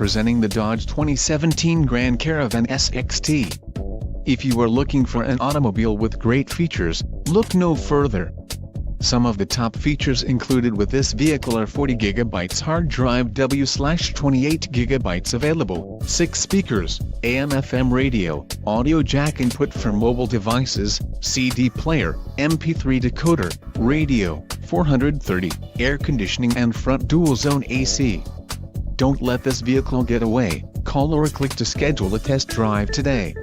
Presenting the Dodge 2017 Grand Caravan SXT. If you are looking for an automobile with great features, look no further. Some of the top features included with this vehicle are 40 GB hard drive W/28 GB available, 6 speakers, AM/FM radio, audio jack input for mobile devices, CD player, MP3 decoder, radio, 430, air conditioning and front dual-zone AC. Don't let this vehicle get away. Call or click to schedule a test drive today.